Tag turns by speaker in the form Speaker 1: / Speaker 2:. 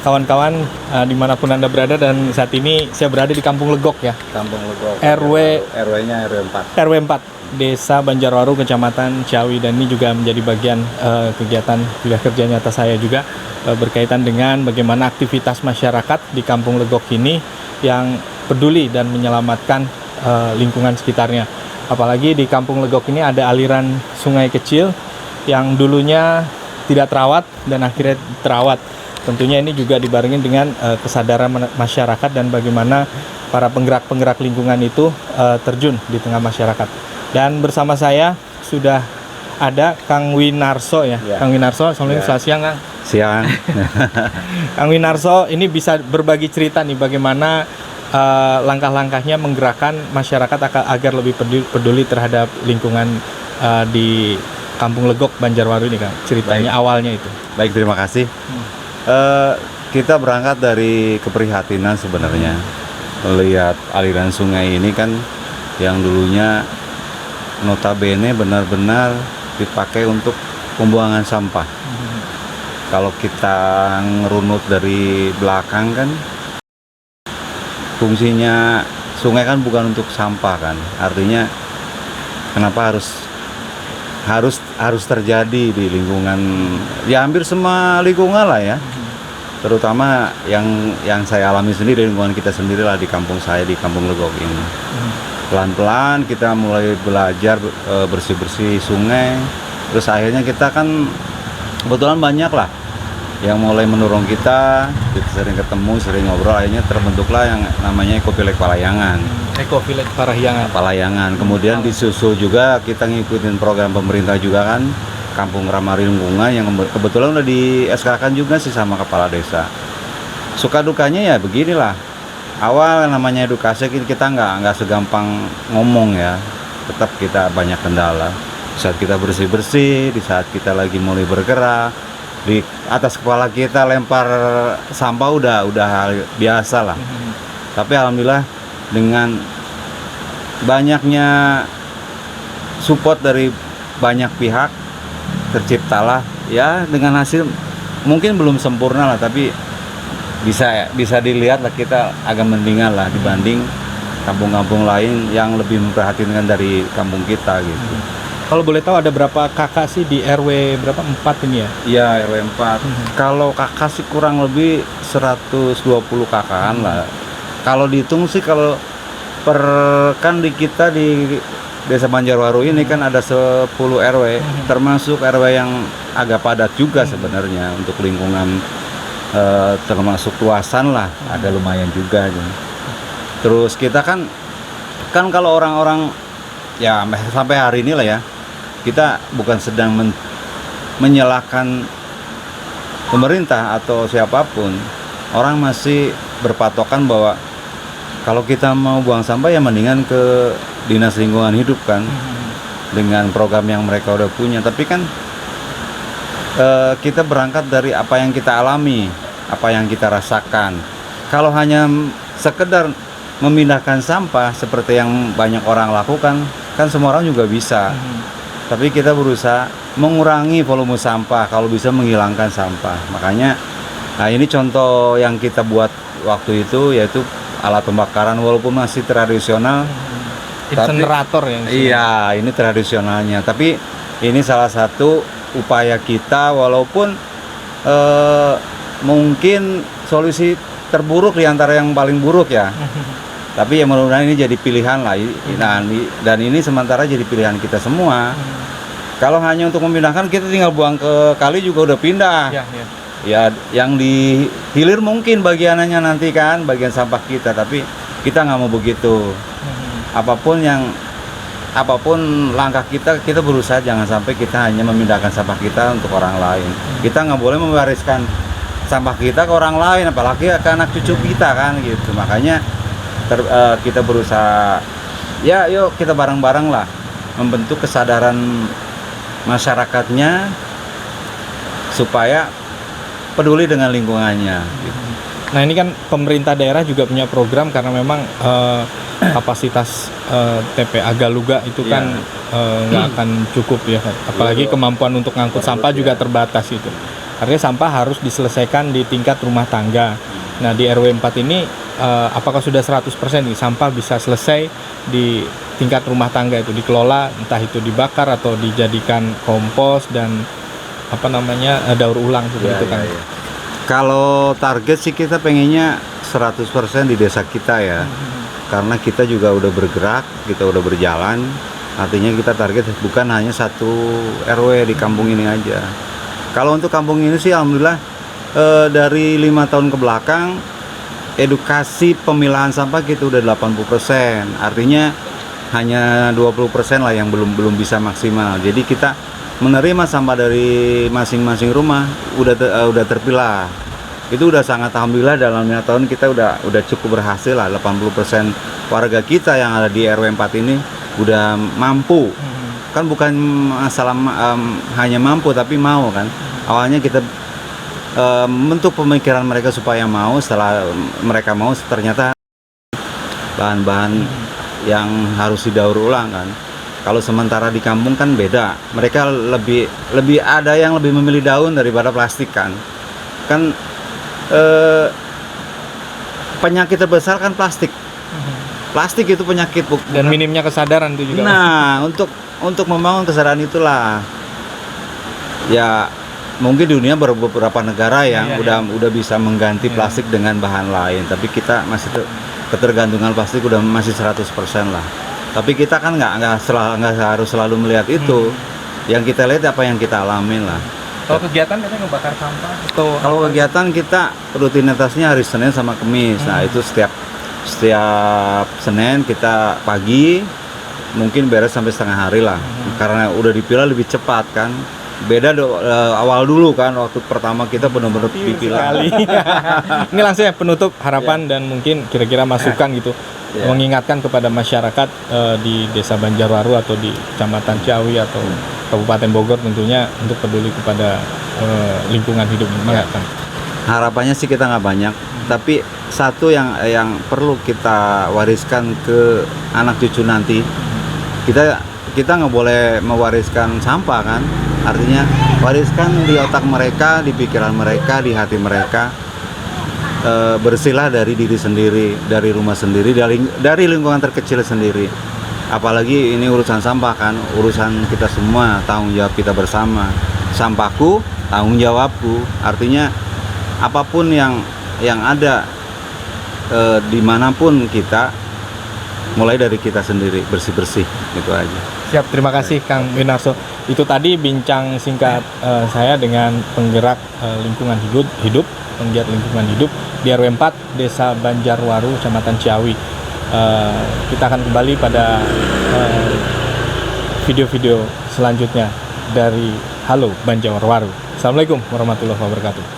Speaker 1: kawan-kawan dimanapun Anda berada, dan saat ini saya berada di Kampung Legok ya.
Speaker 2: Kampung Legok.
Speaker 1: RW-nya RW 4. Desa Banjarwaru, Kecamatan Ciawi, dan ini juga menjadi bagian kegiatan juga kerja nyata saya juga berkaitan dengan bagaimana aktivitas masyarakat di Kampung Legok ini yang peduli dan menyelamatkan lingkungan sekitarnya. Apalagi di Kampung Legok ini ada aliran sungai kecil yang dulunya tidak terawat dan akhirnya terawat. Tentunya ini juga dibarengi dengan kesadaran masyarakat dan bagaimana para penggerak-penggerak lingkungan itu terjun di tengah masyarakat. Dan bersama saya sudah ada Kang Winarso ya. Kang Winarso, assalamualaikum, selamat siang Kang.
Speaker 2: Siang.
Speaker 1: Kang Winarso ini bisa berbagi cerita nih bagaimana langkah-langkahnya menggerakkan masyarakat agar lebih peduli terhadap lingkungan di Kampung Legok Banjarwaru ini, Kang. Ceritanya awalnya itu.
Speaker 2: Baik, terima kasih. Kita berangkat dari keprihatinan sebenarnya. Melihat aliran sungai ini kan yang dulunya notabene benar-benar dipakai untuk pembuangan sampah. Kalau kita ngerunut dari belakang kan, fungsinya sungai kan bukan untuk sampah kan. Artinya kenapa harus terjadi di lingkungan, ya hampir semua lingkungan lah ya. Terutama yang saya alami sendiri di lingkungan kita sendiri lah, di kampung saya, di Kampung Legok ini. Pelan-pelan kita mulai belajar bersih-bersih sungai. Terus akhirnya kita kan kebetulan banyak lah yang mulai mendorong kita sering ketemu, sering ngobrol, akhirnya terbentuklah yang namanya Eko Village Palayangan.
Speaker 1: Eko Village Palayangan.
Speaker 2: Kemudian disusul juga kita ngikutin program pemerintah juga kan, Kampung Ramah Lingkungan, yang kebetulan udah di SK-kan juga sih sama kepala desa. Suka dukanya ya beginilah. Awal namanya edukasi kita nggak segampang ngomong ya. Tetap kita banyak kendala. Di saat kita bersih-bersih, di saat kita lagi mulai bergerak, di atas kepala kita lempar sampah udah hal biasa lah. Tapi alhamdulillah dengan banyaknya support dari banyak pihak, terciptalah ya, dengan hasil mungkin belum sempurna lah, tapi bisa dilihat lah kita agak mendingan lah dibanding kampung-kampung lain yang lebih memperhatikan dari kampung kita gitu.
Speaker 1: Kalau boleh tahu ada berapa kakak sih di RW berapa? 4 ini ya?
Speaker 2: Iya, RW 4. Kalau kakak sih kurang lebih 120 kakaan lah. Kalau dihitung sih, kalau kan di kita di Desa Banjarwaru ini kan ada 10 RW, termasuk RW yang agak padat juga sebenarnya untuk lingkungan, termasuk luasan lah, ada lumayan juga. Terus kita kan kalau orang-orang ya sampai hari ini lah ya, kita bukan sedang menyalahkan pemerintah atau siapapun. Orang masih berpatokan bahwa kalau kita mau buang sampah ya mendingan ke Dinas Lingkungan Hidup kan, dengan program yang mereka udah punya. Tapi kan kita berangkat dari apa yang kita alami, apa yang kita rasakan. Kalau hanya sekedar memindahkan sampah seperti yang banyak orang lakukan, kan semua orang juga bisa. Tapi kita berusaha mengurangi volume sampah, kalau bisa menghilangkan sampah. Makanya, nah ini contoh yang kita buat waktu itu, yaitu alat pembakaran walaupun masih tradisional.
Speaker 1: Insenerator ya?
Speaker 2: Iya, ini tradisionalnya. Tapi ini salah satu upaya kita, walaupun mungkin solusi terburuk di antara yang paling buruk ya. Tapi ya mudah-mudahan ini jadi pilihan lah. Dan ini sementara jadi pilihan kita semua. Kalau hanya untuk memindahkan, kita tinggal buang ke kali juga udah pindah. Ya, yang di hilir mungkin bagiannya nanti kan, bagian sampah kita. Tapi kita nggak mau begitu. Apapun langkah kita berusaha jangan sampai kita hanya memindahkan sampah kita untuk orang lain. Kita nggak boleh mewariskan sampah kita ke orang lain, apalagi ke anak cucu kita kan gitu. Makanya kita berusaha, ya yuk kita bareng-bareng lah membentuk kesadaran masyarakatnya supaya peduli dengan lingkungannya gitu.
Speaker 1: Nah ini kan pemerintah daerah juga punya program, karena memang kapasitas TPA Galuga itu kan nggak akan cukup ya, apalagi kemampuan untuk ngangkut sampah juga terbatas itu. Artinya sampah harus diselesaikan di tingkat rumah tangga. Nah, di RW 4 ini apakah sudah 100% nih sampah bisa selesai di tingkat rumah tangga itu dikelola, entah itu dibakar atau dijadikan kompos dan daur ulang seperti itu kan.
Speaker 2: Kalau target sih kita pengennya 100% di desa kita ya. Karena kita juga udah bergerak, kita udah berjalan. Artinya kita target bukan hanya satu RW di kampung ini aja. Kalau untuk kampung ini sih alhamdulillah dari 5 tahun ke belakang edukasi pemilahan sampah kita udah 80%. Artinya hanya 20% lah yang belum bisa maksimal. Jadi kita menerima sampah dari masing-masing rumah udah terpilah. Itu udah sangat alhamdulillah dalam 5 tahun kita udah cukup berhasil lah. 80% warga kita yang ada di RW 4 ini udah mampu. Kan bukan masalah hanya mampu tapi mau kan. Awalnya kita membentuk pemikiran mereka supaya mau, setelah mereka mau ternyata bahan-bahan yang harus didaur ulang kan. Kalau sementara di kampung kan beda. Mereka lebih ada yang lebih memilih daun daripada plastik kan. Kan penyakit terbesar kan plastik. Plastik itu penyakit
Speaker 1: dan minimnya kesadaran itu juga.
Speaker 2: Nah, untuk membangun kesadaran itulah ya mungkin di dunia beberapa negara yang udah bisa mengganti plastik dengan bahan lain, tapi kita masih ketergantungan plastik udah masih 100% lah. Tapi kita kan nggak harus selalu melihat itu. Yang kita lihat apa yang kita alamin lah.
Speaker 1: Kalau kegiatan katanya ngebakar sampah atau
Speaker 2: kalau kegiatan kita rutinitasnya hari Senin sama Kamis. Nah, itu setiap Senin kita pagi mungkin beres sampai setengah hari lah. Karena udah dipilah lebih cepat kan. Beda awal dulu kan, waktu pertama kita benar-benar dipilah.
Speaker 1: Ini langsung ya penutup harapan dan mungkin kira-kira masukan gitu. Mengingatkan kepada masyarakat di Desa Banjarwaru atau di Kecamatan Ciawi atau Kabupaten Bogor tentunya untuk peduli kepada lingkungan hidup.
Speaker 2: Harapannya sih kita nggak banyak, tapi satu yang perlu kita wariskan ke anak cucu nanti, kita nggak boleh mewariskan sampah kan. Artinya wariskan di otak mereka, di pikiran mereka, di hati mereka. Bersihlah dari diri sendiri, dari rumah sendiri, dari lingkungan terkecil sendiri. Apalagi ini urusan sampah kan, urusan kita semua, tanggung jawab kita bersama. Sampahku, tanggung jawabku. Artinya apapun yang ada dimanapun kita, mulai dari kita sendiri, bersih-bersih, itu aja.
Speaker 1: Siap, terima kasih Kang Winarso. Itu tadi bincang singkat saya dengan penggerak lingkungan hidup, penggiat lingkungan hidup di RW 4 Desa Banjarwaru, Kecamatan Ciawi. Kita akan kembali pada video-video selanjutnya dari Halo Banjarwaru. Assalamualaikum warahmatullahi wabarakatuh.